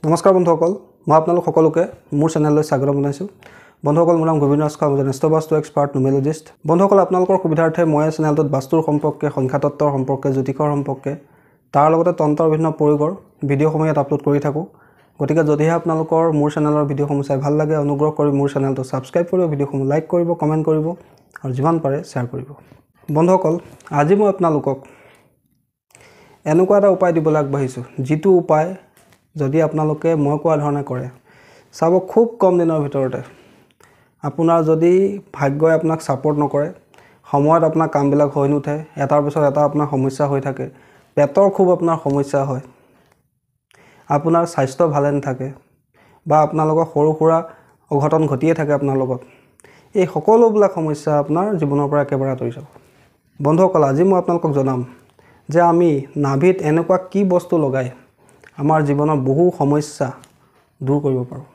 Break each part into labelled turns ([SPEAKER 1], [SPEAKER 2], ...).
[SPEAKER 1] নমস্কাৰ বন্ধুসকল, মই আপোনালোক সকলোকে মোৰ চেনেললৈ স্বাগতম জনাইছোঁ। বন্ধুসকল, মোৰ নাম গোবিন্দ ৰাজখোৱা, মই এজন বাস্তু এক্সপাৰ্ট নিউমেৰলজিষ্ট। বন্ধুসকল, আপোনালোকৰ সুবিধাৰ্থে মই চেনেলটোত বাস্তুৰ সম্পৰ্কে, সংখ্যাতত্বৰ সম্পৰ্কে, জ্যোতিষৰ সম্পৰ্কে, তাৰ লগতে তন্ত্ৰৰ বিভিন্ন প্ৰয়োগৰ ভিডিঅ'সমূহ ইয়াত আপলোড কৰি থাকোঁ। গতিকে যদিহে আপোনালোকৰ মোৰ চেনেলৰ ভিডিঅ'সমূহ চাই ভাল লাগে, অনুগ্ৰহ কৰি মোৰ চেনেলটো ছাবস্ক্ৰাইব কৰিব, ভিডিঅ'সমূহ লাইক কৰিব, কমেণ্ট কৰিব আৰু যিমান পাৰে শ্বেয়াৰ কৰিব। বন্ধুসকল, আজি মই আপোনালোকক এনেকুৱা এটা উপায় দিবলৈ আগবাঢ়িছোঁ, যিটো উপায় যদি আপোনালোকে মই কোৱা ধৰণে কৰে, চাব খুব কম দিনৰ ভিতৰতে আপোনাৰ যদি ভাগ্যই আপোনাক ছাপোৰ্ট নকৰে, সময়ত আপোনাৰ কামবিলাক হৈ নুঠে, এটাৰ পিছত এটা আপোনাৰ সমস্যা হৈ থাকে, পেটৰ খুব আপোনাৰ সমস্যা হয়, আপোনাৰ স্বাস্থ্য ভালে নাথাকে বা আপোনালোকৰ সৰু সুৰা অঘটন ঘটিয়ে থাকে আপোনাৰ লগত, এই সকলোবিলাক সমস্যা আপোনাৰ জীৱনৰ পৰা একেবাৰে আঁতৰি যাব। বন্ধুসকল, আজি মই আপোনালোকক জনাম যে আমি নাভিত এনেকুৱা কি বস্তু লগাই আমাৰ জীৱনৰ বহু সমস্যা দূৰ কৰিব পাৰোঁ।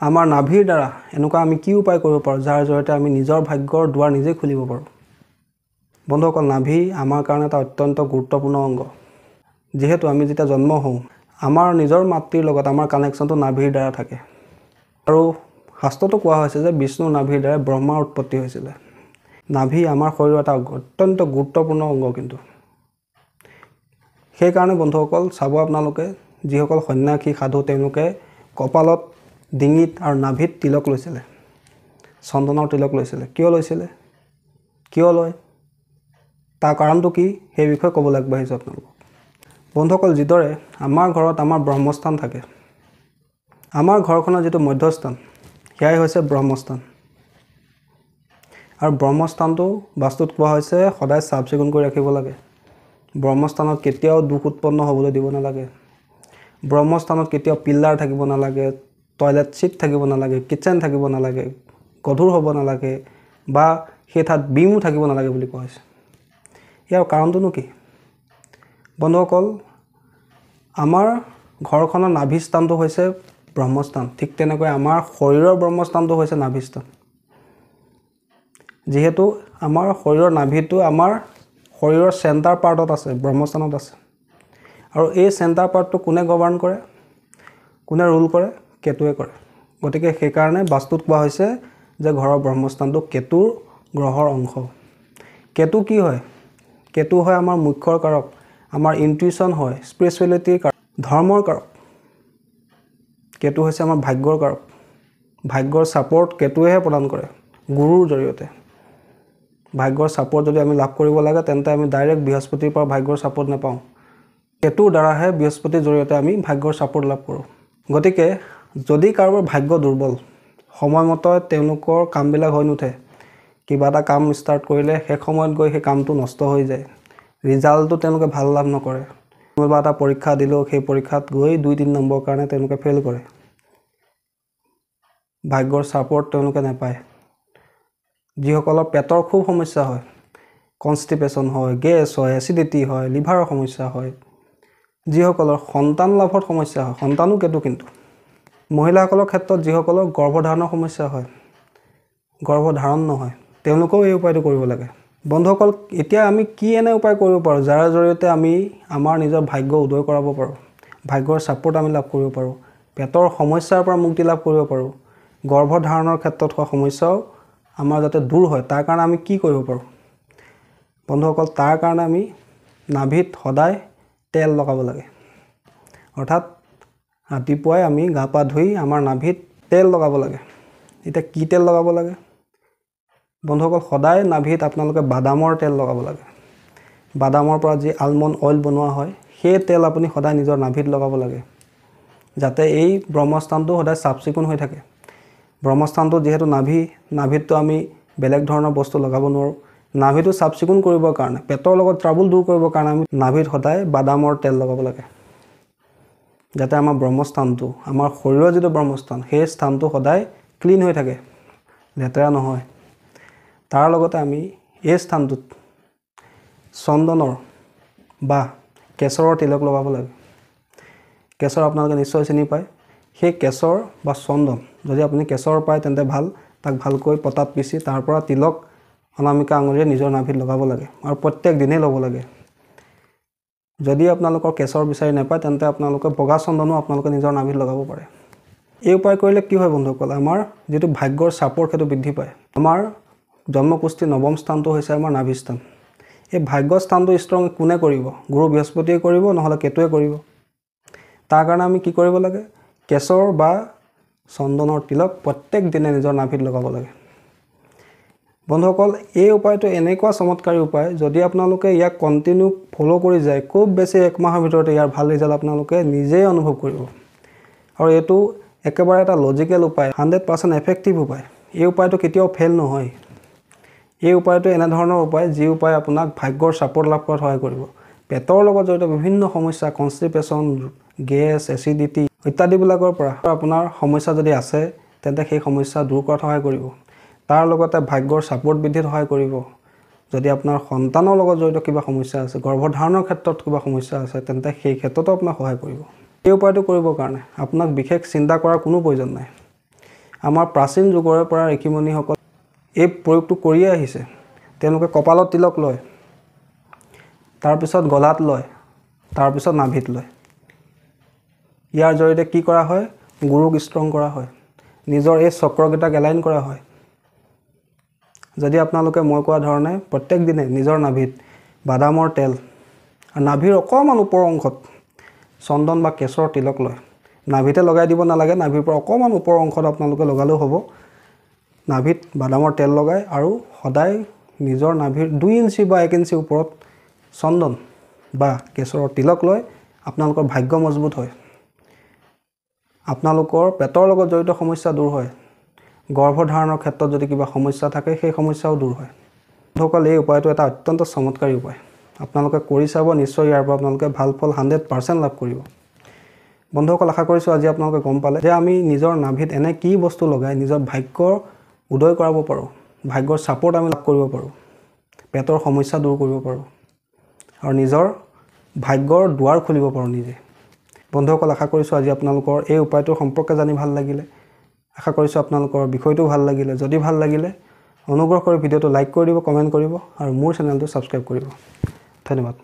[SPEAKER 1] আমাৰ নাভিৰ দ্বাৰা এনেকুৱা আমি কি উপায় কৰিব পাৰোঁ, যাৰ জৰিয়তে আমি নিজৰ ভাগ্যৰ দুৱাৰ নিজে খুলিব পাৰোঁ। বন্ধুসকল, নাভি আমাৰ কাৰণে এটা অত্যন্ত গুৰুত্বপূৰ্ণ অংগ। যিহেতু আমি যেতিয়া জন্ম হওঁ, আমাৰ নিজৰ মাতৃৰ লগত আমাৰ কানেকশ্যনটো নাভিৰ দ্বাৰা থাকে। আৰু শাস্ত্ৰটো কোৱা হৈছে যে বিষ্ণুৰ নাভিৰ দ্বাৰা ব্ৰহ্মাৰ উৎপত্তি হৈছিলে। নাভি আমাৰ শৰীৰৰ এটা অত্যন্ত গুৰুত্বপূৰ্ণ অংগ। কিন্তু সেইকাৰণে বন্ধুসকল, চাব আপোনালোকে যিসকল সন্ন্যাসী সাধু, তেওঁলোকে কপালত, ডিঙিত আৰু নাভিত তিলক লৈছিলে, চন্দনৰ তিলক লৈছিলে। কিয় লৈছিলে, কিয় লয়, তাৰ কাৰণটো কি, সেই বিষয়ে ক'বলৈ আগবাঢ়িছোঁ আপোনালোকক। বন্ধুসকল, যিদৰে আমাৰ ঘৰত আমাৰ ব্ৰহ্মস্থান থাকে, আমাৰ ঘৰখনৰ যিটো মধ্যস্থান, সেয়াই হৈছে ব্ৰহ্মস্থান। আৰু ব্ৰহ্মস্থানটো বাস্তুত কোৱা হৈছে সদায় চাফ চিকুণ কৰি ৰাখিব লাগে। ব্ৰহ্মস্থানত কেতিয়াও দুখ উৎপন্ন হ'বলৈ দিব নালাগে। ব্ৰহ্মস্থানত কেতিয়াও পিল্লাৰ থাকিব নালাগে, টয়লেট ছিট থাকিব নালাগে, কিটচেন থাকিব নালাগে, গধুৰ হ'ব নালাগে বা সেই ঠাইত বিমো থাকিব নালাগে বুলি কোৱা হৈছে। ইয়াৰ কাৰণটোনো কি? বন্ধুসকল, আমাৰ ঘৰখনৰ নাভিস্থানটো হৈছে ব্ৰহ্মস্থান, ঠিক তেনেকৈ আমাৰ শৰীৰৰ ব্ৰহ্মস্থানটো হৈছে নাভিস্থান। যিহেতু আমাৰ শৰীৰৰ নাভিটো আমাৰ শৰীৰৰ চেণ্টাৰ পাৰ্টত আছে, ব্ৰহ্মস্থানত আছে। আৰু এই চেণ্টাৰ পাৰ্টটো কোনে গভাৰ্ণ কৰে, কোনে ৰুল কৰে? কেতুৱে কৰে। গতিকে সেইকাৰণে বাস্তুত কোৱা হৈছে যে ঘৰৰ ব্ৰহ্মস্থানটো কেতুৰ গ্ৰহৰ অংশ। কেতু কি হয়? কেতু হয় আমাৰ মুখ্যৰ কাৰক, আমাৰ ইনটিউশ্যন হয়, স্পিৰিচুৱেলিটিৰ কাৰক, ধৰ্মৰ কাৰক। কেতু হৈছে আমাৰ ভাগ্যৰ কাৰক। ভাগ্যৰ ছাপোৰ্ট কেতুৱেহে প্ৰদান কৰে, গুৰুৰ জৰিয়তে। ভাগ্যৰ ছাপোৰ্ট যদি আমি লাভ কৰিব লাগে, তেন্তে আমি ডাইৰেক্ট বৃহস্পতিৰ পৰা ভাগ্যৰ ছাপোৰ্ট নাপাওঁ। কেতুৰ দ্বাৰাহে বৃহস্পতিৰ জৰিয়তে আমি ভাগ্যৰ ছাপোৰ্ট লাভ কৰোঁ। গতিকে যদি কাৰোবাৰ ভাগ্য দুৰ্বল, সময়মতে তেওঁলোকৰ কামবিলাক হৈ নুঠে, কিবা এটা কাম ষ্টাৰ্ট কৰিলে শেষ সময়ত গৈ সেই কামটো নষ্ট হৈ যায়, ৰিজাল্টটো তেওঁলোকে ভাল লাভ নকৰে, কোনোবা এটা পৰীক্ষা দিলেও সেই পৰীক্ষাত গৈ 2-3 নম্বৰৰ কাৰণে তেওঁলোকে ফেইল কৰে, ভাগ্যৰ ছাপোৰ্ট তেওঁলোকে নাপায়। যিসকলৰ পেটৰ খুব সমস্যা হয়, কনষ্টিপেশ্যন হয়, গেছ হয়, এচিডিটি হয়, লিভাৰৰ সমস্যা হয়, যিসকলৰ সন্তান লাভৰ সমস্যা হয়, সন্তানো কেতু কিন্তু, মহিলাসকলৰ ক্ষেত্ৰত যিসকলৰ গৰ্ভধাৰণৰ সমস্যা হয়, গৰ্ভধাৰণ নহয়, তেওঁলোকেও এই উপায়টো কৰিব লাগে। বন্ধুসকল, এতিয়া আমি কি এনে উপায় কৰিব পাৰোঁ, যাৰ জৰিয়তে আমি আমাৰ নিজৰ ভাগ্য উদয় কৰাব পাৰোঁ, ভাগ্যৰ ছাপোৰ্ট আমি লাভ কৰিব পাৰোঁ, পেটৰ সমস্যাৰ পৰা মুক্তি লাভ কৰিব পাৰোঁ, গৰ্ভধাৰণৰ ক্ষেত্ৰত হোৱা সমস্যাও আমাৰ যাতে দূৰ হয়, তাৰ কাৰণে আমি কি কৰিব পাৰোঁ? বন্ধুসকল, তাৰ কাৰণে আমি নাভিত সদায় তেল লগাব লাগে। অৰ্থাৎ ৰাতিপুৱাই আমি গা পা ধুই আমাৰ নাভিত তেল লগাব লাগে। এতিয়া কি তেল লগাব লাগে? বন্ধুসকল, সদায় নাভিত আপোনালোকে বাদামৰ তেল লগাব লাগে। বাদামৰ পৰা যি আলমণ্ড অইল বনোৱা হয়, সেই তেল আপুনি সদায় নিজৰ নাভিত লগাব লাগে, যাতে এই ব্ৰহ্মস্থানটো সদায় চাফ চিকুণ হৈ থাকে। ব্ৰহ্মস্থানটো যিহেতু নাভিতটো আমি বেলেগ ধৰণৰ বস্তু লগাব নোৱাৰোঁ। নাভিটো চাফ চিকুণ কৰিবৰ কাৰণে, পেটৰ লগত ট্ৰাবুল দূৰ কৰিবৰ কাৰণে আমি নাভিত সদায় বাদামৰ তেল লগাব লাগে, যাতে আমাৰ ব্ৰহ্মস্থানটো, আমাৰ শৰীৰৰ যিটো ব্ৰহ্মস্থান, সেই স্থানটো সদায় ক্লিন হৈ থাকে, লেতেৰা নহয়। তাৰ লগতে আমি এই স্থানটোত চন্দনৰ বা কেশৰৰ তিলক লগাব লাগে। কেশৰ আপোনালোকে নিশ্চয় চিনি পায়। সেই কেশৰ বা চন্দন, যদি আপুনি কেশৰ পায় তেন্তে ভাল, তাক ভালকৈ পতাত পিচি তাৰ পৰা তিলক অনামিকা আঙুলিৰে নিজৰ নাভিত লগাব লাগে আৰু প্ৰত্যেক দিনেই ল'ব লাগে। যদি আপোনালোকৰ কেশৰ বিচাৰি নাপায় তেন্তে আপোনালোকে বগা চন্দনো আপোনালোকে নিজৰ নাভিত লগাব পাৰে। এই উপায় কৰিলে কি হয় বন্ধুসকল, আমাৰ যিটো ভাগ্যৰ চাপৰ সেইটো বৃদ্ধি পায়। আমাৰ জন্মকুষ্ঠিৰ নৱম স্থানটো হৈছে আমাৰ নাভি স্থান। এই ভাগ্য স্থানটো ষ্ট্ৰং কোনে কৰিব? গুৰু বৃহস্পতিয়ে কৰিব, নহ'লে কেতুৱে কৰিব। তাৰ কাৰণে আমি কি কৰিব লাগে? কেশৰ বা চন্দনৰ তিলক প্ৰত্যেক দিনে নিজৰ নাভিত লগাব লাগে। বন্ধুসকল, এই উপায়টো এনেকুৱা চমৎকাৰী উপায়, যদি আপোনালোকে ইয়াক কণ্টিনিউ ফ'ল' কৰি যায়, খুব বেছি 1 মাহৰ ভিতৰতে ইয়াৰ ভাল ৰিজাল্ট আপোনালোকে নিজেই অনুভৱ কৰিব। আৰু এইটো একেবাৰে এটা লজিকেল উপায়, 100% এফেক্টিভ উপায়। এই উপায়টো কেতিয়াও ফেইল নহয়। এই উপায়টো এনেধৰণৰ উপায় যি উপায় আপোনাক ভাগ্যৰ ছাপোৰ্ট লাভ কৰাত সহায় কৰিব। পেটৰ লগত জড়িত বিভিন্ন সমস্যা, কনষ্টিপেশ্যন, গেছ, এচিডিটি ইত্যাদিবিলাকৰ পৰা আপোনাৰ সমস্যা যদি আছে তেন্তে সেই সমস্যা দূৰ কৰাত সহায় কৰিব। তাৰ লগতে ভাগ্যৰ ছাপোৰ্ট বৃদ্ধিত সহায় কৰিব। যদি আপোনাৰ সন্তানৰ লগত জড়িত কিবা সমস্যা আছে, গৰ্ভধাৰণৰ ক্ষেত্ৰত কিবা সমস্যা আছে, তেন্তে সেই ক্ষেত্ৰতো আপোনাক সহায় কৰিব। এই উপায়টো কৰিবৰ কাৰণে আপোনাক বিশেষ চিন্তা কৰাৰ কোনো প্ৰয়োজন নাই। আমাৰ প্ৰাচীন যুগৰে পৰা ঋষিমুনিসকল এই প্ৰয়োগটো কৰিয়ে আহিছে। তেওঁলোকে কপালত তিলক লয়, তাৰপিছত গলাত লয়, তাৰপিছত নাভিত লয়। ইয়াৰ জৰিয়তে কি কৰা হয়? গুৰুক ষ্ট্ৰং কৰা হয়, নিজৰ এই চক্ৰকেইটাক এলাইন কৰা হয়। যদি আপোনালোকে মই কোৱা ধৰণে প্ৰত্যেক দিনে নিজৰ নাভিত বাদামৰ তেল আৰু নাভিৰ অকণমান ওপৰৰ অংশত চন্দন বা কেশৰ তিলক লয়, নাভিতে লগাই দিব নালাগে, নাভিৰ পৰা অকণমান ওপৰৰ অংশত আপোনালোকে লগালেও হ'ব। নাভিত বাদামৰ তেল লগাই আৰু সদায় নিজৰ নাভিৰ 2 ইঞ্চি বা 1 ইঞ্চি ওপৰত চন্দন বা কেশৰৰ তিলক লৈ আপোনালোকৰ ভাগ্য মজবুত হয়। আপোনালোকৰ পেটৰ লগত জড়িত সমস্যা দূৰ হয়। গৰ্ভধাৰণৰ ক্ষেত্ৰত যদি কিবা সমস্যা থাকে সেই সমস্যাও দূৰ হয়। বন্ধুসকল, এই উপায়টো এটা অত্যন্ত চমৎকাৰী উপায়। আপোনালোকে কৰি চাব, নিশ্চয় ইয়াৰ পৰা আপোনালোকে ভাল ফল 100% লাভ কৰিব। বন্ধুসকল, আশা কৰিছোঁ আজি আপোনালোকে গম পালে যে আমি নিজৰ নাভিত এনে কি বস্তু লগাই নিজৰ ভাগ্যৰ উদয় কৰাব পাৰোঁ, ভাগ্যৰ ছাপোৰ্ট আমি লাভ কৰিব পাৰোঁ, পেটৰ সমস্যা দূৰ কৰিব পাৰোঁ আৰু নিজৰ ভাগ্যৰ দুৱাৰ খুলিব পাৰোঁ নিজে। বন্ধুসকল, আশা কৰিছোঁ আজি আপোনালোকৰ এই উপায়টোৰ সম্পৰ্কে জানি ভাল লাগিলে। আশা কৰিছোঁ আপোনালোকৰ বিষয়টো ভাল লাগিলে। যদি ভাল লাগিলে অনুগ্ৰহ কৰি ভিডিঅ'টো লাইক কৰি দিব, কমেণ্ট কৰিব আৰু মোৰ চেনেলটো ছাবস্ক্ৰাইব কৰিব। ধন্যবাদ।